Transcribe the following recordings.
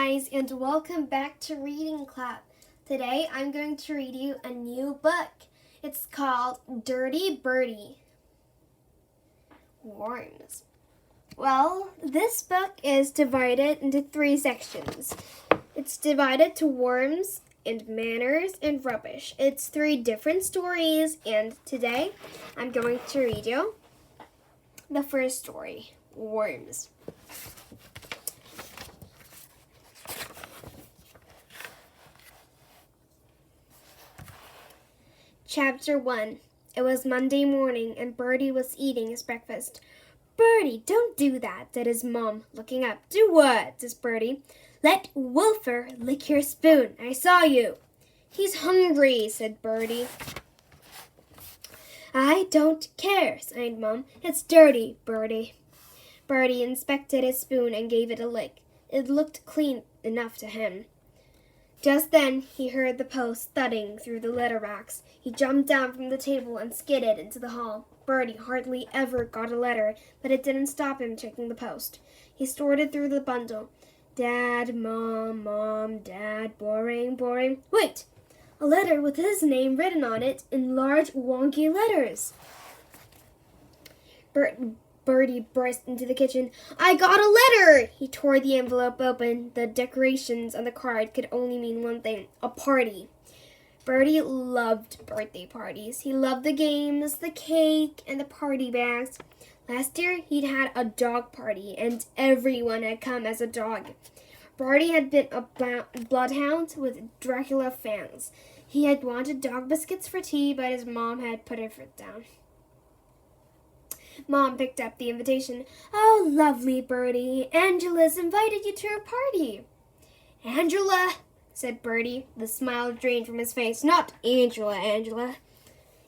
guys, and welcome back to Reading Club. Today I'm going to read you a new book. It's called Dirty Bertie. Worms. Well, this book is divided into 3 sections. It's divided to worms and manners and rubbish. It's 3 different stories, and today I'm going to read you the first story, Worms. Chapter 1. It was Monday morning, and Bertie was eating his breakfast. "Bertie, don't do that," said his mom, looking up. "Do what?" says Bertie. "Let Wilfer lick your spoon. I saw you." "He's hungry," said Bertie. "I don't care," sighed Mom. "It's dirty, Bertie." Bertie inspected his spoon and gave it a lick. It looked clean enough to him. Just then he heard the post thudding through the letter racks. He jumped down from the table and skidded into the hall. Bertie hardly ever got a letter, but it didn't stop him checking the post. He sorted through the bundle. Dad, Mom, Dad, boring, boring. Wait! A letter with his name written on it in large, wonky letters. Bertie burst into the kitchen. "I got a letter!" He tore the envelope open. The decorations on the card could only mean one thing: a party. Bertie loved birthday parties. He loved the games, the cake, and the party bags. Last year, he'd had a dog party, and everyone had come as a dog. Bertie had been a bloodhound with Dracula fangs. He had wanted dog biscuits for tea, but his mom had put her foot down. Mom picked up the invitation. "Oh, lovely, Bertie. Angela's invited you to her party." "Angela?" said Bertie. The smile drained from his face. "Not Angela.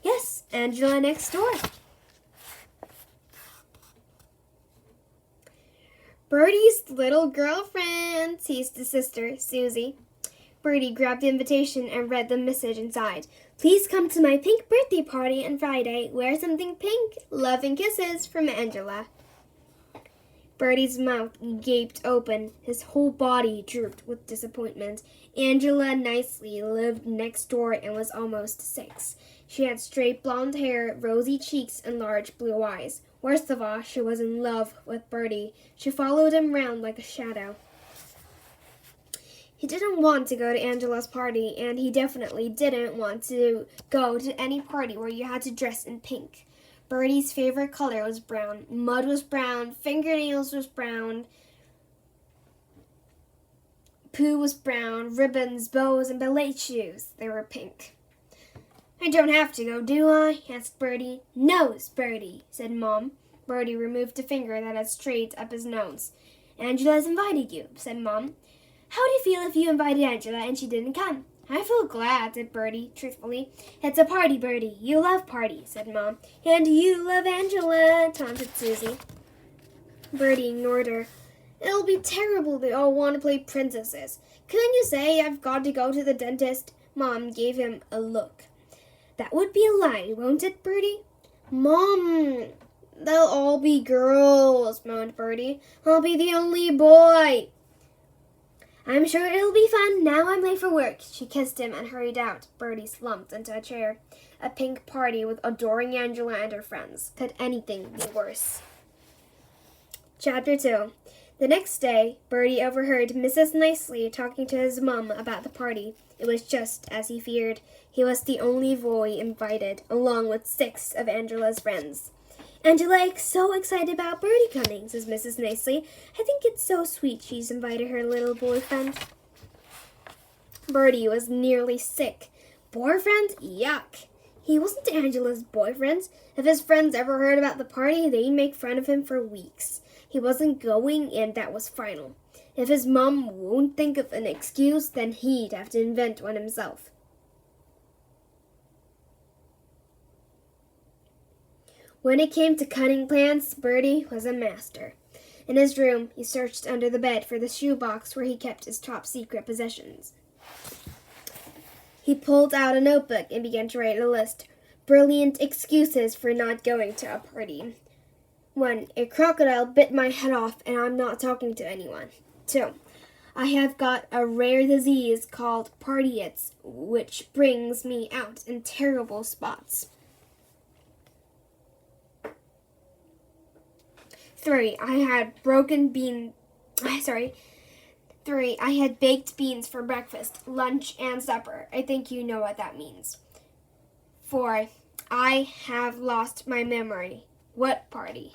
"Yes, Angela next door." "Bertie's little girlfriend," teased his sister, Susie. Bertie grabbed the invitation and read the message inside. "Please come to my pink birthday party on Friday. Wear something pink. Love and kisses from Angela." Bertie's mouth gaped open. His whole body drooped with disappointment. Angela Nicely lived next door and was almost 6. She had straight blonde hair, rosy cheeks, and large blue eyes. Worst of all, she was in love with Bertie. She followed him round like a shadow. He didn't want to go to Angela's party, and he definitely didn't want to go to any party where you had to dress in pink. Bertie's favorite color was brown. Mud was brown. Fingernails was brown. Poo was brown. Ribbons, bows, and ballet shoes, they were pink. "I don't have to go, do I?" asked Bertie. "Nose, Bertie," said Mom. Bertie removed a finger that had straight up his nose. "Angela's invited you," said Mom. "How do you feel if you invited Angela and she didn't come?" "I feel glad," said Bertie, truthfully. "It's a party, Bertie. You love parties," said Mom. "And you love Angela," taunted Susie. Bertie ignored her. "It'll be terrible. They all want to play princesses. Couldn't you say I've got to go to the dentist?" Mom gave him a look. "That would be a lie, won't it, Bertie?" "Mom, they'll all be girls," moaned Bertie. "I'll be the only boy." "I'm sure it'll be fun. Now I'm late for work." She kissed him and hurried out. Bertie slumped into a chair. A pink party with adoring Angela and her friends. Could anything be worse? Chapter 2. The next day, Bertie overheard Mrs. Nicely talking to his mum about the party. It was just as he feared. He was the only boy invited, along with 6 of Angela's friends. "Angela's so excited about Bertie coming," says Mrs. Nicely. "I think it's so sweet she's invited her little boyfriend." Bertie was nearly sick. Boyfriend? Yuck. He wasn't Angela's boyfriend. If his friends ever heard about the party, they'd make fun of him for weeks. He wasn't going, and that was final. If his mom won't think of an excuse, then he'd have to invent one himself. When it came to cunning plans, Bertie was a master. In his room, he searched under the bed for the shoebox where he kept his top-secret possessions. He pulled out a notebook and began to write a list. Brilliant excuses for not going to a party. 1. A crocodile bit my head off and I'm not talking to anyone. 2. I have got a rare disease called Partyits, which brings me out in terrible spots. 3. I had baked beans for breakfast, lunch, and supper. I think you know what that means. 4. I have lost my memory. What party?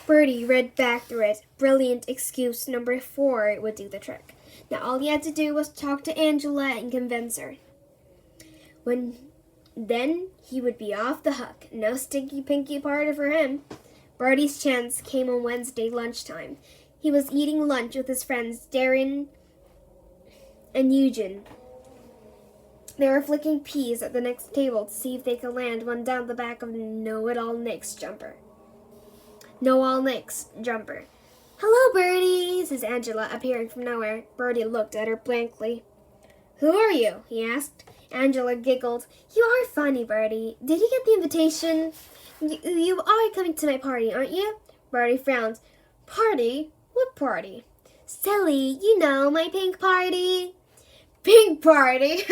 Bertie read back through it. Brilliant excuse number 4 would do the trick. Now all he had to do was talk to Angela and convince her. Then he would be off the hook. No stinky pinky party for him. Bertie's chance came on Wednesday lunchtime. He was eating lunch with his friends Darren and Eugene. They were flicking peas at the next table to see if they could land one down the back of Know-It-All Nick's jumper. Know-All Nick's jumper. "Hello, Bertie," says Angela, appearing from nowhere. Bertie looked at her blankly. "Who are you?" he asked. Angela giggled. "You are funny, Bertie. Did you get the invitation? You are coming to my party, aren't you?" Bertie frowned. "Party? What party?" "Silly, you know, my pink party." "Pink party?"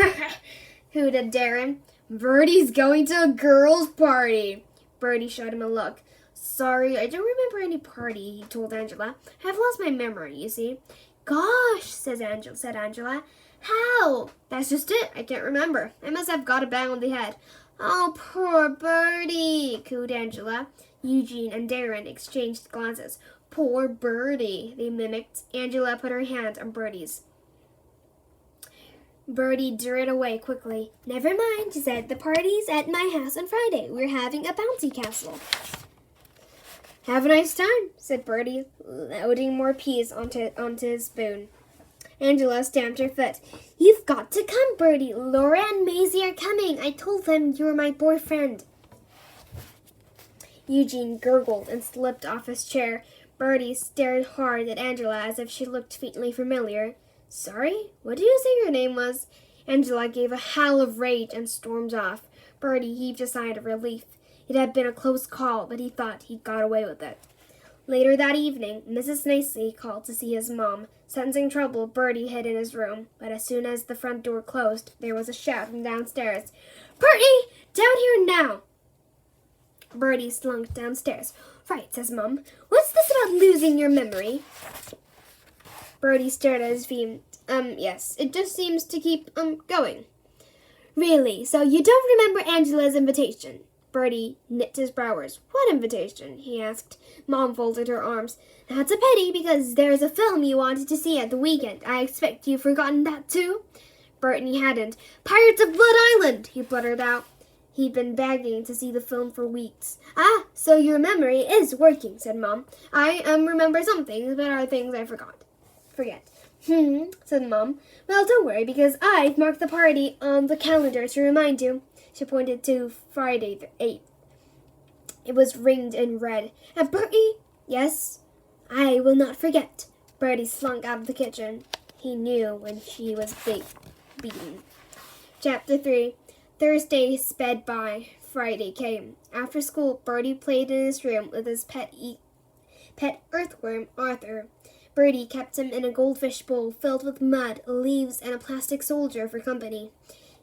hooted Darren. "Bertie's going to a girls' party." Bertie showed him a look. "Sorry, I don't remember any party," he told Angela. "I've lost my memory, you see." "Gosh," said Angela. "How?" "That's just it. I can't remember. I must have got a bang on the head." "Oh, poor Bertie," cooed Angela. Eugene and Darren exchanged glances. "Poor Bertie," they mimicked. Angela put her hand on Bertie's. Bertie drew it away quickly. "Never mind," she said. "The party's at my house on Friday. We're having a bouncy castle." "Have a nice time," said Bertie, loading more peas onto his spoon. Angela stamped her foot. "You've got to come, Bertie. Laura and Maisie are coming. I told them you were my boyfriend." Eugene gurgled and slipped off his chair. Bertie stared hard at Angela as if she looked faintly familiar. "Sorry? What did you say your name was?" Angela gave a howl of rage and stormed off. Bertie heaved a sigh of relief. It had been a close call, but he thought he'd got away with it. Later that evening, Mrs. Nicely called to see his mom. Sensing trouble, Bertie hid in his room, but as soon as the front door closed, there was a shout from downstairs. "Bertie! Down here now!" Bertie slunk downstairs. "Right," says Mom. "What's this about losing your memory?" Bertie stared at his feet. Yes, it just seems to keep, going." "Really? So you don't remember Angela's invitation?" Bertie knit his brows. "What invitation?" he asked. Mom folded her arms. "That's a pity, because there's a film you wanted to see at the weekend. I expect you've forgotten that, too?" Bertie hadn't. "Pirates of Blood Island!" he blurted out. He'd been begging to see the film for weeks. "Ah, so your memory is working," said Mom. "I remember some things, but other things I forget." Said Mom. "Well, don't worry, because I've marked the party on the calendar to remind you." She pointed to Friday the 8th. It was ringed in red. "And Bertie?" "Yes?" "I will not forget." Bertie slunk out of the kitchen. He knew when she was beaten. Chapter 3. Thursday sped by. Friday came. After school, Bertie played in his room with his pet earthworm, Arthur. Bertie kept him in a goldfish bowl filled with mud, leaves, and a plastic soldier for company.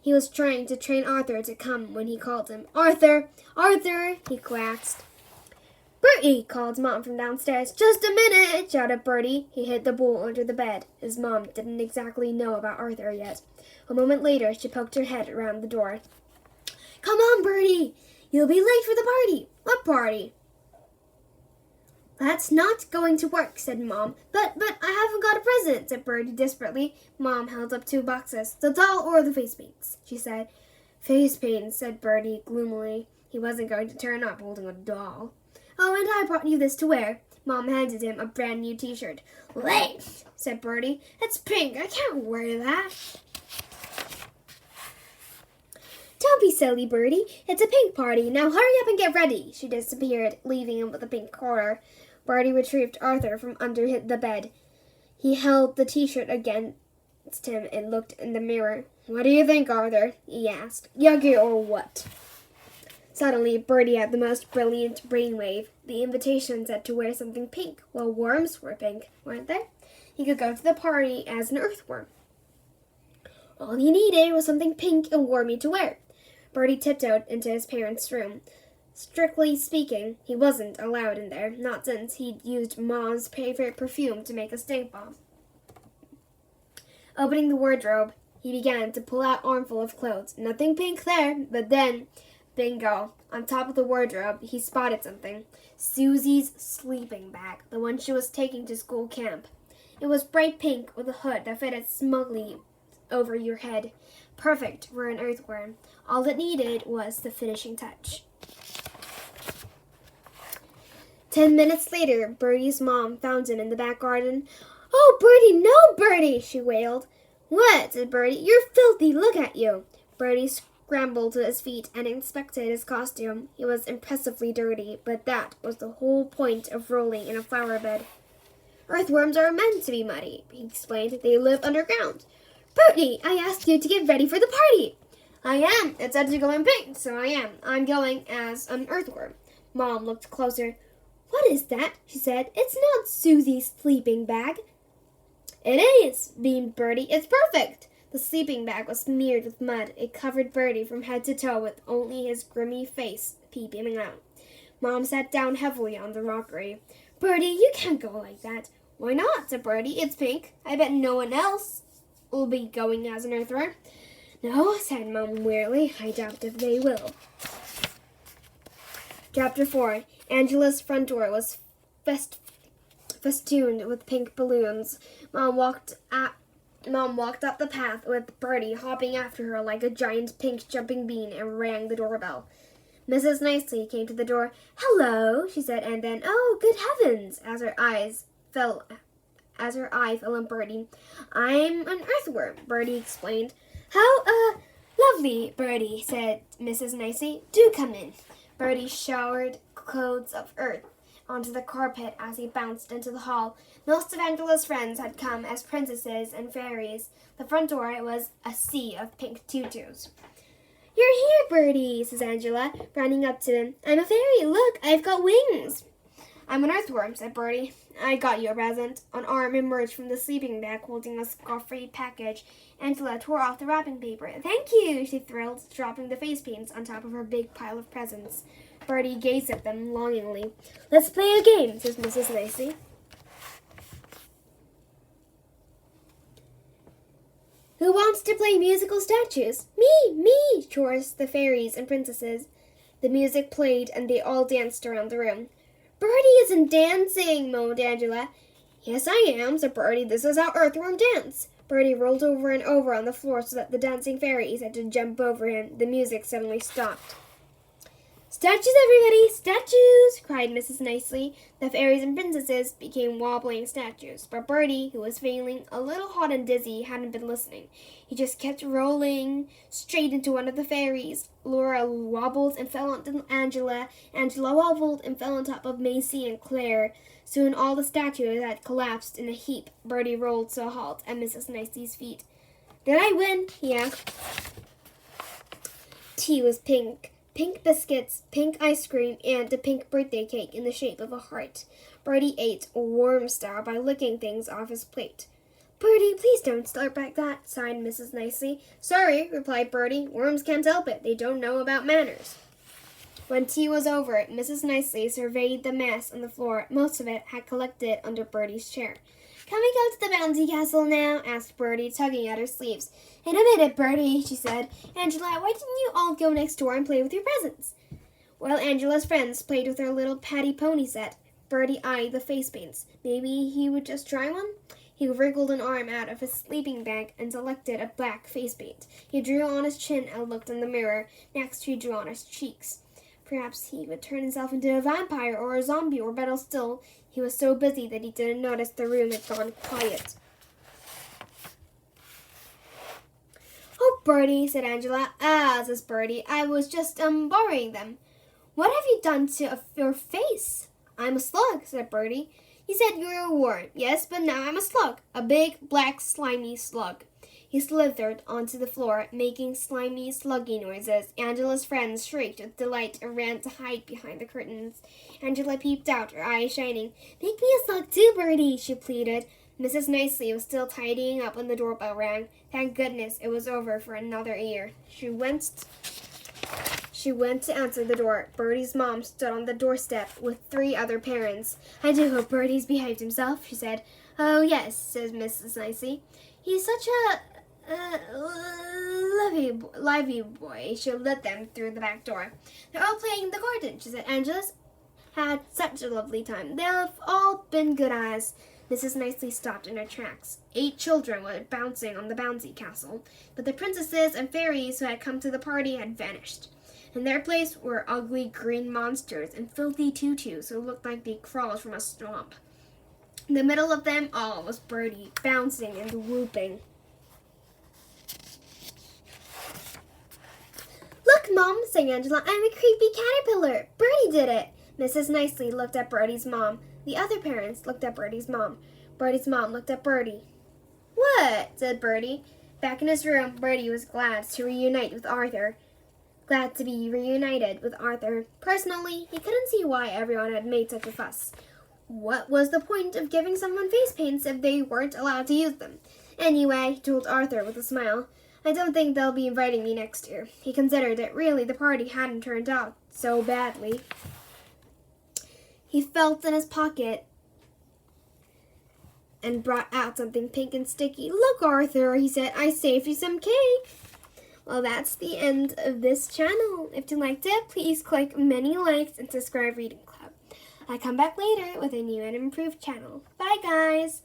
He was trying to train Arthur to come when he called him. "Arthur! Arthur!" he quacked. "Bertie!" called Mom from downstairs. "Just a minute!" shouted Bertie. He hid the bowl under the bed. His mom didn't exactly know about Arthur yet. A moment later, she poked her head around the door. "Come on, Bertie! You'll be late for the party." "What party?" "That's not going to work," said Mom. But I haven't got a present," said Bertie desperately. Mom held up 2 boxes. "The doll or the face paints?" she said. "Face paints," said Bertie gloomily. He wasn't going to turn up holding a doll. "Oh, and I brought you this to wear." Mom handed him a brand new t-shirt. "Wait," said Bertie. "It's pink. I can't wear that." "Don't be silly, Bertie. It's a pink party. Now hurry up and get ready." She disappeared, leaving him with a pink collar. Bertie retrieved Arthur from under the bed. He held the t-shirt against him and looked in the mirror. "What do you think, Arthur?" he asked. "Yucky or what?" Suddenly, Bertie had the most brilliant brainwave. The invitation said to wear something pink. Well, worms were pink, weren't they? He could go to the party as an earthworm. All he needed was something pink and warmy to wear. Bertie tiptoed into his parents' room. Strictly speaking, he wasn't allowed in there, not since he'd used Mom's favorite perfume to make a stink bomb. Opening the wardrobe, he began to pull out an armful of clothes. Nothing pink there, but then, bingo, on top of the wardrobe, he spotted something. Susie's sleeping bag, the one she was taking to school camp. It was bright pink with a hood that fitted smugly over your head. Perfect for an earthworm. All it needed was the finishing touch. 10 minutes later, Bertie's mom found him in the back garden. "Oh, Bertie, no, Bertie!" she wailed. "What?" said Bertie. "You're filthy. Look at you." Bertie scrambled to his feet and inspected his costume. He was impressively dirty, but that was the whole point of rolling in a flower bed. "Earthworms are meant to be muddy," he explained. "They live underground." "Bertie, I asked you to get ready for the party." "I am. It said to go in pink, so I am. I'm going as an earthworm." Mom looked closer. "What is that?" she said. "It's not Susie's sleeping bag." "It is," beamed Bertie. "It's perfect." The sleeping bag was smeared with mud. It covered Bertie from head to toe with only his grimy face peeping out. Mom sat down heavily on the rockery. "Bertie, you can't go like that." "Why not?" said Bertie. "It's pink. I bet no one else will be going as an earthworm." "No," said Mom wearily. "I doubt if they will." Chapter 4. Angela's front door was festooned with pink balloons. Mom walked up the path with Bertie hopping after her like a giant pink jumping bean and rang the doorbell. Mrs. Nicely came to the door. "Hello," she said, and then, "Oh, good heavens," as her eye fell on Bertie. "I'm an earthworm," Bertie explained. "How, lovely, Bertie," said Mrs. Nicely. "Do come in." Bertie showered clouds of earth onto the carpet as he bounced into the hall. Most of Angela's friends had come as princesses and fairies. The front door was a sea of pink tutus. "You're here, Bertie," says Angela, running up to him. "I'm a fairy. Look, I've got wings." "I'm an earthworm," said Bertie. "I got you a present." An arm emerged from the sleeping bag holding a scarf-free package. Angela tore off the wrapping paper. "Thank you," she thrilled, dropping the face paints on top of her big pile of presents. Bertie gazed at them longingly. "Let's play a game," says Mrs. Lacey. "Who wants to play musical statues?" Me, chorused the fairies and princesses. The music played, and they all danced around the room. "Bertie isn't dancing," moaned Angela. "Yes, I am," said Bertie. "This is how earthworm dance." Bertie rolled over and over on the floor so that the dancing fairies had to jump over him. The music suddenly stopped. "Statues, everybody! Statues!" cried Mrs. Nicely. The fairies and princesses became wobbling statues, but Bertie, who was feeling a little hot and dizzy, hadn't been listening. He just kept rolling straight into one of the fairies. Laura wobbled and fell onto Angela. Angela wobbled and fell on top of Macy and Claire. Soon all the statues had collapsed in a heap. Bertie rolled to a halt at Mrs. Nicely's feet. "Did I win?" he asked. Tea was pink. Pink biscuits, pink ice cream, and a pink birthday cake in the shape of a heart. Bertie ate worm style by licking things off his plate. "Bertie, please don't start like that," sighed Mrs. Nicely. "Sorry," replied Bertie. "Worms can't help it. They don't know about manners." When tea was over, Mrs. Nicely surveyed the mess on the floor. Most of it had collected under Bertie's chair. "Can we go to the bouncy castle now?" asked Bertie, tugging at her sleeves. "In a minute, Bertie," she said. "Angela, why didn't you all go next door and play with your presents?" Well, Angela's friends played with her little Patty Pony set. Bertie eyed the face paints. Maybe he would just try one? He wriggled an arm out of his sleeping bag and selected a black face paint. He drew on his chin and looked in the mirror. Next, he drew on his cheeks. Perhaps he would turn himself into a vampire or a zombie, or better still, he was so busy that he didn't notice the room had gone quiet. "Oh, Bertie," said Angela. "Ah," says Bertie, "I was just, borrowing them." "What have you done to your face?" "I'm a slug," said Bertie. "You said you were a worm." "Yes, but now I'm a slug. A big, black, slimy slug." He slithered onto the floor, making slimy, sluggy noises. Angela's friends shrieked with delight and ran to hide behind the curtains. Angela peeped out, her eyes shining. "Make me a slug too, Bertie," she pleaded. Mrs. Nicely was still tidying up when the doorbell rang. Thank goodness it was over for another year. She went to answer the door. Bertie's mom stood on the doorstep with 3 other parents. "I do hope Bertie's behaved himself," she said. "Oh, yes," said Mrs. Nicely. "He's such a lively boy." She led them through the back door. "They're all playing in the garden," she said. "Angela's had such a lovely time. They've all been good eyes." Mrs. Nicely stopped in her tracks. 8 children were bouncing on the bouncy castle, but the princesses and fairies who had come to the party had vanished. In their place were ugly green monsters and filthy tutus who looked like they crawled from a swamp. In the middle of them all was Bertie, bouncing and whooping. "Look, Mom," sang Angela, "I'm a creepy caterpillar. Bertie did it." Mrs. Nicely looked at Bertie's mom. The other parents looked at Bertie's mom. Bertie's mom looked at Bertie. "What?" said Bertie. Back in his room, Bertie was glad to reunite with Arthur. Glad to be reunited with Arthur. Personally, he couldn't see why everyone had made such a fuss. What was the point of giving someone face paints if they weren't allowed to use them? Anyway, he told Arthur with a smile, "I don't think they'll be inviting me next year." He considered that really the party hadn't turned out so badly. He felt in his pocket and brought out something pink and sticky. "Look, Arthur," he said, "I saved you some cake." Well, that's the end of this channel. If you liked it, please click many likes and subscribe Reading Club. I'll come back later with a new and improved channel. Bye, guys!